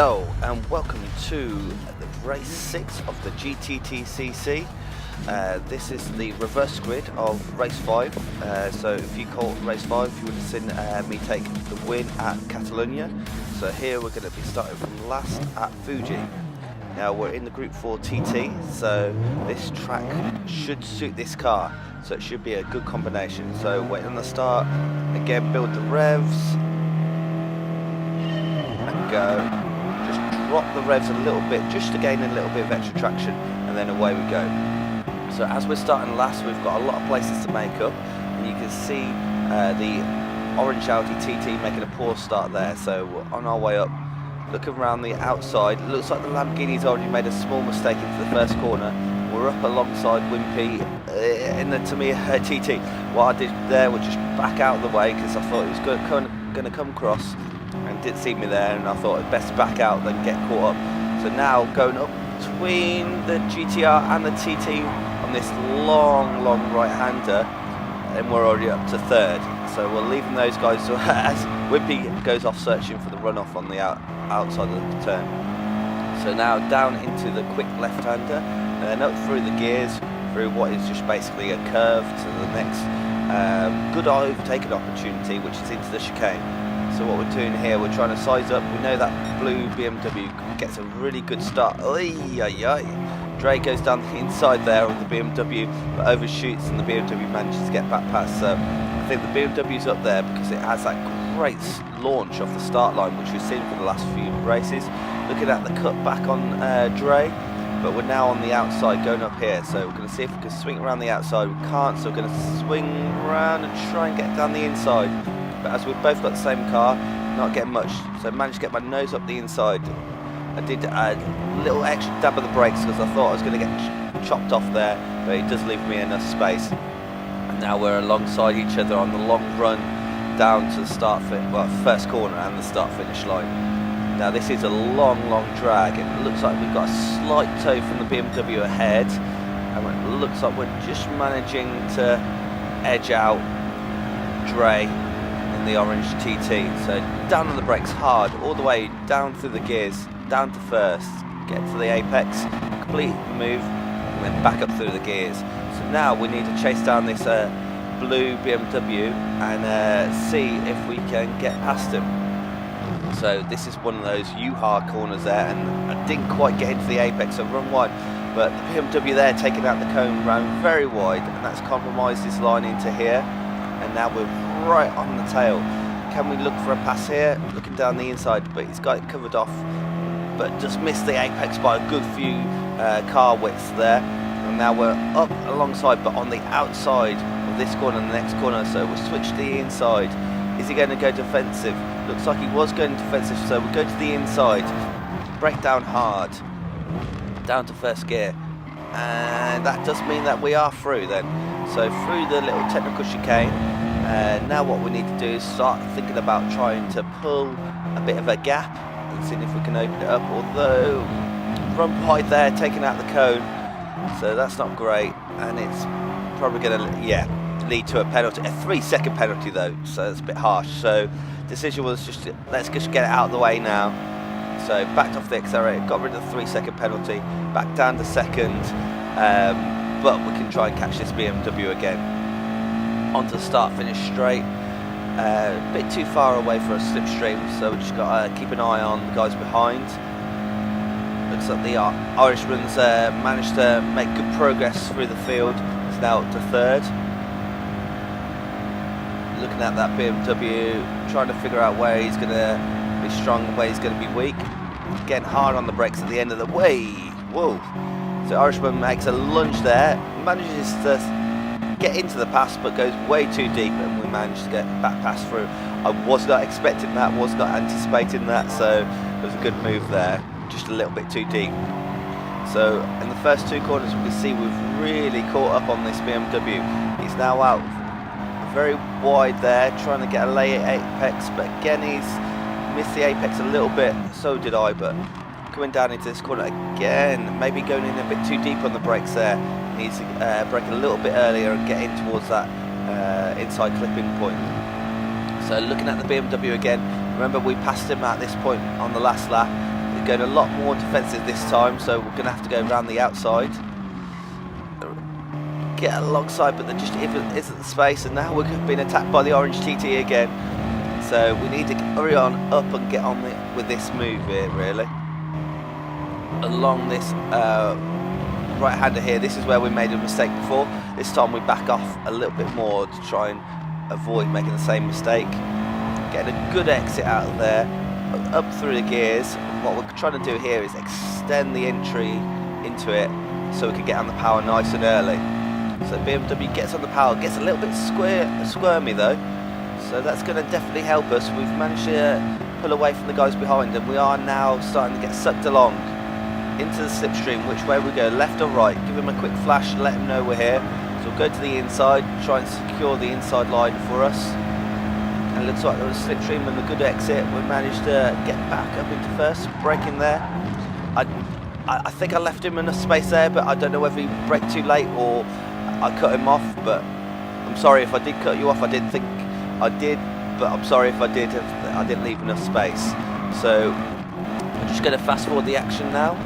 Hello and welcome to the race 6 of the GTTCC. This is the reverse grid of race 5. So if you call race 5, you would have seen me take the win at Catalonia. So here we're going to be starting from last at Fuji. Now we're in the Group 4 TT, so this track should suit this car. So it should be a good combination. So wait on the start, again build the revs, and go. Just drop the revs a little bit, just to gain a little bit of extra traction, and then away we go. So as we're starting last, we've got a lot of places to make up, and you can see the orange Audi TT making a poor start there. So we're on our way up, looking around the outside. It looks like the Lamborghini's already made a small mistake into the first corner. We're up alongside Wimpy in the Tamiya TT. What I did there was just back out of the way because I thought it was going to come across and didn't see me there, and I thought it best back out than get caught up. So now going up between the GTR and the TT on this long right-hander, and we're already up to third. So we're leaving those guys as Wimpy goes off searching for the runoff on the outside of the turn. So now down into the quick left-hander, and then up through the gears, through what is just basically a curve to the next good overtaking opportunity, which is into the chicane. So what we're doing here, we're trying to size up. We know that blue BMW gets a really good start. Dre goes down the inside there of the BMW, but overshoots, and the BMW manages to get back past. So I think the BMW's up there because it has that great launch off the start line, which we've seen for the last few races. Looking at the cut back on Dre, but we're now on the outside going up here. So we're going to see if we can swing around the outside. We can't, so we're going to swing around and try and get down the inside. But as we've both got the same car, not getting much, so I managed to get my nose up the inside. I did a little extra dab of the brakes because I thought I was going to get chopped off there, but it does leave me enough space. And now we're alongside each other on the long run down to the first corner and the start-finish line. Now this is a long drag, and it looks like we've got a slight tow from the BMW ahead, and it looks like we're just managing to edge out Dre in the orange TT. So down on the brakes hard, all the way down through the gears, down to first, get to the apex, complete the move, and then back up through the gears. So now we need to chase down this blue BMW and see if we can get past him. So this is one of those U-hard corners there, and I didn't quite get into the apex, so run wide, but the BMW there taking out the cone round very wide, and that's compromised this line into here, and now we're right on the tail. Can we look for a pass here? Looking down the inside, but he's got it covered off, but just missed the apex by a good few car widths there. And now we're up alongside, but on the outside of this corner and the next corner, so we'll switch to the inside. Is he going to go defensive? Looks like he was going defensive, so we'll go to the inside, brake down hard, down to first gear, and that does mean that we are through then. So through the little technical chicane. Now what we need to do is start thinking about trying to pull a bit of a gap and seeing if we can open it up, although run wide there, taking out the cone, so that's not great, and it's probably going to lead to a penalty, a 3-second penalty though, so it's a bit harsh. So decision was just let's just get it out of the way now. So backed off the accelerator, got rid of the 3-second penalty, back down to second, but we can try and catch this BMW again. Onto the start-finish straight, a bit too far away for a slipstream, so we just got to keep an eye on the guys behind. Looks like the Irishman's managed to make good progress through the field. He's now up to third. Looking at that BMW, trying to figure out where he's going to be strong and where he's going to be weak. Getting hard on the brakes at the end of the way. Whoa! So Irishman makes a lunge there, manages to get into the pass, but goes way too deep, and we managed to get back pass through. I was not expecting that, was not anticipating that, so it was a good move there, just a little bit too deep. So in the first two corners we can see we've really caught up on this BMW. He's now out very wide there, trying to get a late apex, but again he's missed the apex a little bit, so did I, but coming down into this corner again, maybe going in a bit too deep on the brakes there. Needs to brake a little bit earlier and get in towards that inside clipping point. So looking at the BMW again, remember we passed him at this point on the last lap. going a lot more defensive this time, so we're going to have to go around the outside. Get alongside, but there just isn't the space, and now we're being attacked by the orange TT again. So we need to hurry on up and get on with this move here, really. Along this right-hander here, this is where we made a mistake before. This time we back off a little bit more to try and avoid making the same mistake. Getting a good exit out of there, up through the gears. What we're trying to do here is extend the entry into it so we can get on the power nice and early. So BMW gets on the power, gets a little bit squirmy though, so that's going to definitely help us. We've managed to pull away from the guys behind, and we are now starting to get sucked along into the slipstream. Which way we go, left or right? Give him a quick flash, let him know we're here. So we'll go to the inside, try and secure the inside line for us. And it looks like there was a slipstream and a good exit. We managed to get back up into first, braking there. I think I left him enough space there, but I don't know whether he braked too late or I cut him off. But I'm sorry if I did cut you off. I didn't think I did, but I'm sorry if I did. I didn't leave enough space. So I'm just going to fast forward the action now.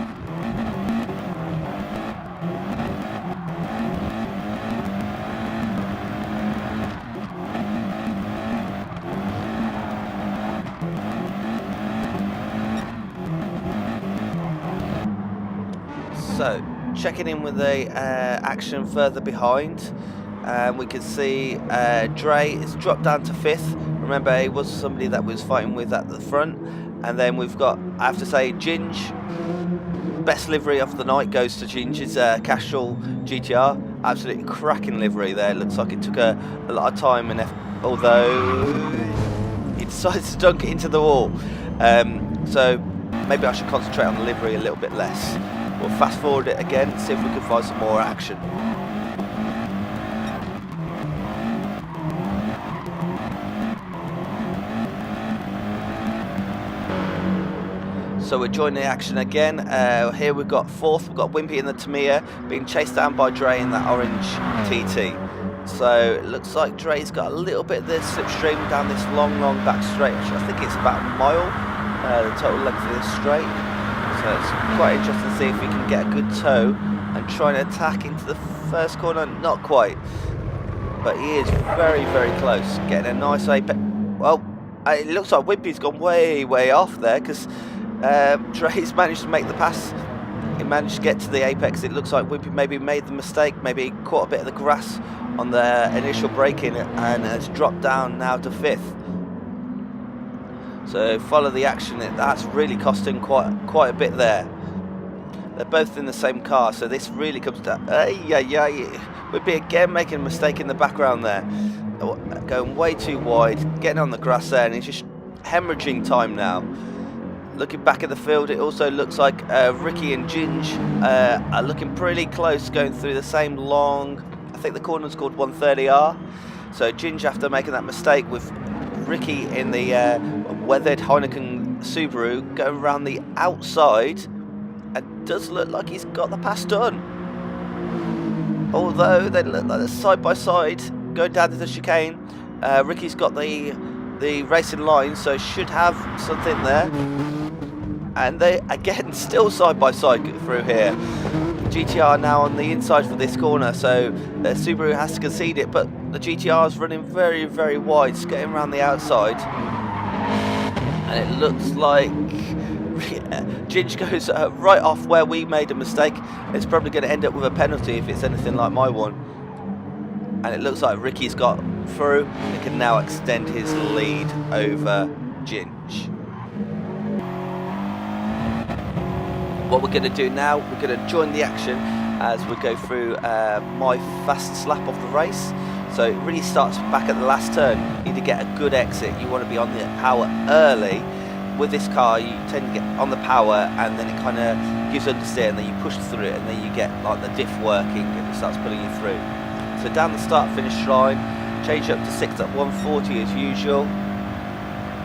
So, checking in with the action further behind, we can see Dre is dropped down to 5th. Remember, he was somebody that was fighting with at the front. And then we've got, I have to say, Ginge. Best livery of the night goes to Ginge's Castrol GTR. Absolutely cracking livery there. It looks like it took a lot of time and effort, although he decides to dunk it into the wall. So maybe I should concentrate on the livery a little bit less. We'll fast forward it again and see if we can find some more action. So we're joining the action again. Here we've got 4th, we've got Wimpy in the Tamiya being chased down by Dre in that orange TT. So it looks like Dre's got a little bit of this slipstream down this long back straight. Actually, I think it's about a mile, the total length of this straight. So it's quite interesting to see if we can get a good toe and try and attack into the first corner. Not quite, but he is very close. Getting a nice apex. Well, it looks like Wimpy's gone way off there, because Dre's managed to make the pass. He managed to get to the apex. It looks like Wimpy maybe made the mistake, maybe caught a bit of the grass on the initial braking and has dropped down now to 5th. So follow the action. That's really cost him quite a bit there. They're both in the same car, so this really comes down. Wimpy again making a mistake in the background there, going way too wide, getting on the grass there, and he's just hemorrhaging time now. Looking back at the field, it also looks like Ricky and Ginge are looking pretty close, going through the same long, I think the corner's called 130R. So Ginge, after making that mistake with Ricky in the weathered Heineken Subaru, going around the outside, and does look like he's got the pass done. Although they look like they're side by side, going down to the chicane. Ricky's got the racing line, so should have something there. And they again still side by side through here. GTR now on the inside for this corner, so the Subaru has to concede it, but the GTR is running very wide, skating around the outside, and it looks like Ginge goes right off where we made a mistake. It's probably going to end up with a penalty if it's anything like my one. And it looks like Ricky's got through and can now extend his lead over Ginge. What we're going to do now, we're going to join the action as we go through my fastest lap of the race. So it really starts back at the last turn. You need to get a good exit. You want to be on the power early. With this car, you tend to get on the power, and then it kind of gives understeer, and then you push through it, and then you get like the diff working, and it starts pulling you through. So down the start-finish line, change up to 6 at 140 as usual,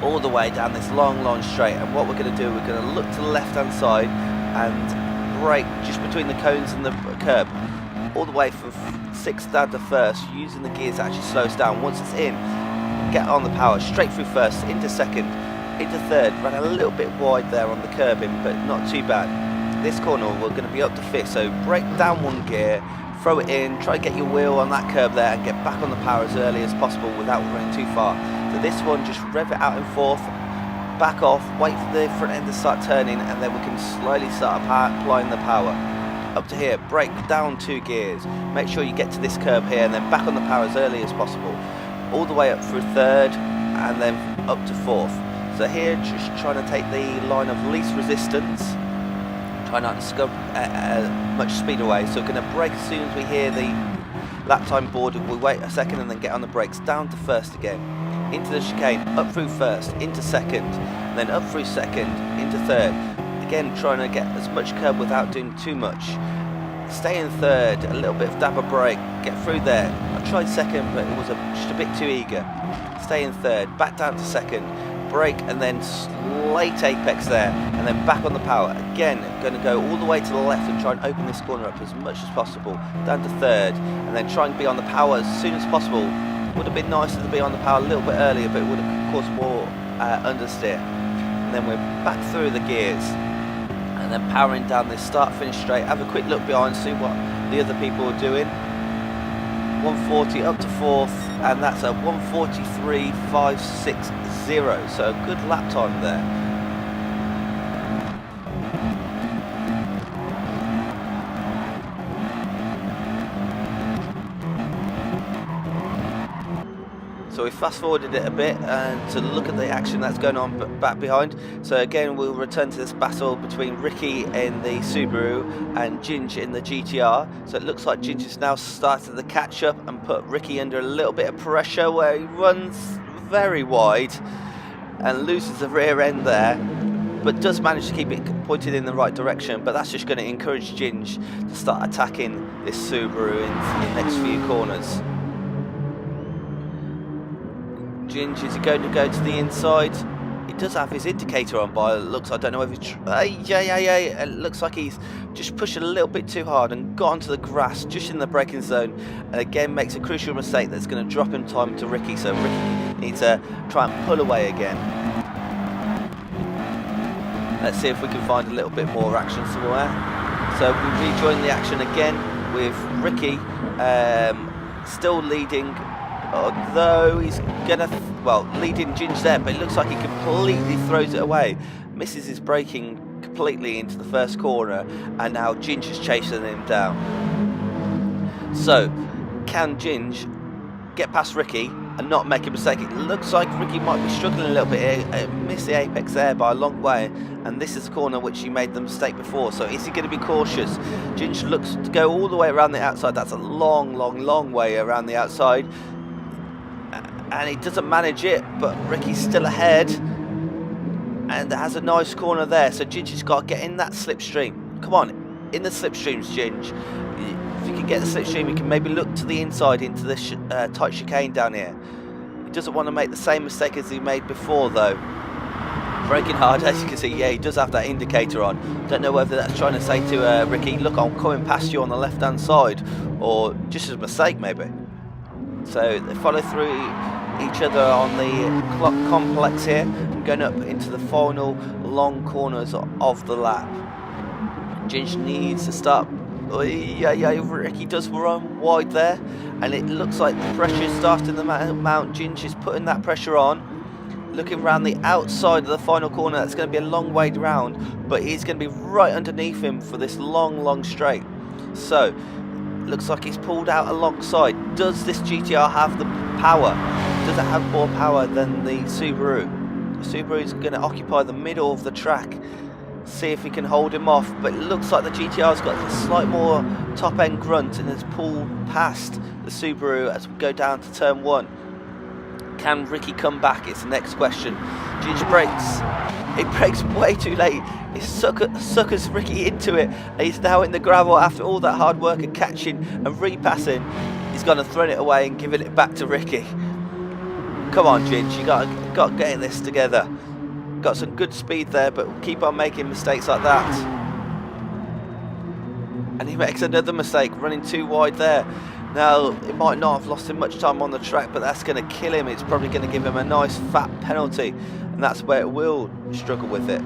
all the way down this long straight. And what we're going to do, we're going to look to the left-hand side and brake just between the cones and the curb, all the way from 6th down to 1st, using the gears to actually slow us down. Once it's in, get on the power, straight through 1st, into 2nd, into third, ran a little bit wide there on the curbing, but not too bad. This corner we're going to be up to fifth, so brake down one gear, throw it in, try to get your wheel on that curb there and get back on the power as early as possible without running too far. So this one, just rev it out in fourth, back off, wait for the front end to start turning, and then we can slowly start applying the power. Up to here, brake down 2 gears, make sure you get to this curb here and then back on the power as early as possible. All the way up through third and then up to fourth. So here, just trying to take the line of least resistance. Try not to scub much speed away, so we're going to brake as soon as we hear the lap time board. We wait a second and then get on the brakes, down to first again, into the chicane, up through first, into second, and then up through second, into third. Again, trying to get as much curb without doing too much. Stay in third, a little bit of dapper brake, get through there. I tried second, but it was just a bit too eager. Stay in third, back down to second, brake and then late apex there, and then back on the power. Again, going to go all the way to the left and try and open this corner up as much as possible, down to third, and then try and be on the power as soon as possible. Would have been nicer to be on the power a little bit earlier, but it would have caused more understeer. And then we're back through the gears, and then powering down this start-finish straight. Have a quick look behind, see what the other people are doing. 140 up to fourth, and that's a 143.560, so a good lap time there. So we fast forwarded it a bit and to look at the action that's going on back behind. So again, we'll return to this battle between Ricky in the Subaru and Ginge in the GTR. So it looks like Ginge has now started the catch up and put Ricky under a little bit of pressure, where he runs very wide and loses the rear end there, but does manage to keep it pointed in the right direction. But that's just going to encourage Ginge to start attacking this Subaru in the next few corners. Ginge is going to go to the inside. He does have his indicator on by it looks. I don't know if it's it looks like he's just pushed a little bit too hard and got onto the grass just in the braking zone, and again makes a crucial mistake that's going to drop him time to Ricky. So Ricky needs to try and pull away again. Let's see if we can find a little bit more action somewhere. So we rejoin the action again with Ricky still leading, although he's gonna leading Ginge there, but it looks like he completely throws it away, misses his braking completely into the first corner, and now Ginge is chasing him down. So can Ginge get past Ricky and not make a mistake? It looks like Ricky might be struggling a little bit here, missed the apex there by a long way, and this is the corner which he made the mistake before. So is he going to be cautious? Ginge looks to go all the way around the outside. That's a long way around the outside, and he doesn't manage it, but Ricky's still ahead and has a nice corner there. So Ginge has got to get in that slipstream. Come on, in the slipstreams, Ginge. If you can get the slipstream, you can maybe look to the inside into the tight chicane down here. He doesn't want to make the same mistake as he made before though. Braking hard, as you can see. Yeah, he does have that indicator on. Don't know whether that's trying to say to Ricky, look, I'm coming past you on the left hand side, or just as a mistake maybe. So they follow through each other on the clock complex here, going up into the final long corners of the lap. Ginge needs to start. Ricky does run wide there, and it looks like the pressure is starting to mount. Ginge is putting that pressure on, looking around the outside of the final corner. That's going to be a long way round, but he's going to be right underneath him for this long straight. So looks like he's pulled out alongside. Does this GTR have the power? Does it have more power than the Subaru? The Subaru is going to occupy the middle of the track. See if he can hold him off, but it looks like the GTR's got a slight more top end grunt and has pulled past the Subaru as we go down to turn 1. Can Ricky come back? It's the next question. Ginge brakes. He brakes way too late. He suckers Ricky into it, and he's now in the gravel after all that hard work of catching and repassing. He's going to throw it away and giving it back to Ricky. Come on, Ginge, you got to get this together. Got some good speed there, but keep on making mistakes like that. And he makes another mistake, running too wide there. Now, it might not have lost him much time on the track, but that's going to kill him. It's probably going to give him a nice fat penalty, and that's where it will struggle with it.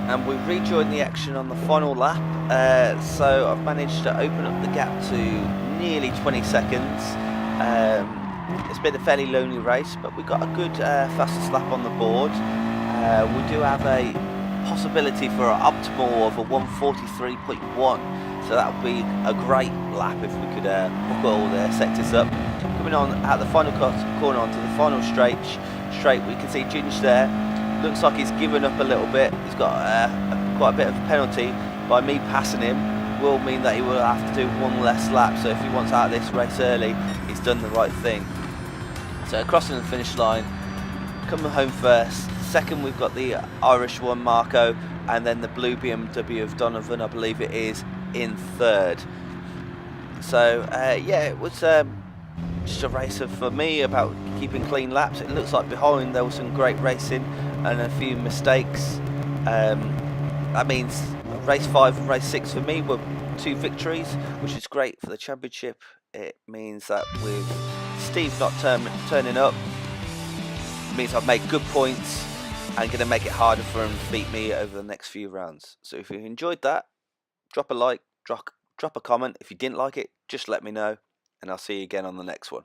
And we rejoined the action on the final lap, so I've managed to open up the gap to nearly 20 seconds. It's been a fairly lonely race, but we got a good fastest lap on the board. We do have a possibility for an optimal of a 1:43.1, so that would be a great lap if we could hook all the sectors up. Coming on at the final corner onto the final straight, we can see Ginge there. Looks like he's given up a little bit. He's got quite a bit of a penalty. By me passing him will mean that he will have to do one less lap. So if he wants out of this race early, he's done the right thing. So crossing the finish line, coming home first. Second, we've got the Irish one, Marco, and then the blue BMW of Donovan, I believe it is, in third. So yeah, it was just a race for me about keeping clean laps. It looks like behind there was some great racing and a few mistakes. That means race 5 and race 6 for me were 2 victories, which is great for the championship. It means that with Steve not turning up, it means I've made good points and going to make it harder for him to beat me over the next few rounds. So if you enjoyed that, drop a like, drop a comment. If you didn't like it, just let me know, and I'll see you again on the next one.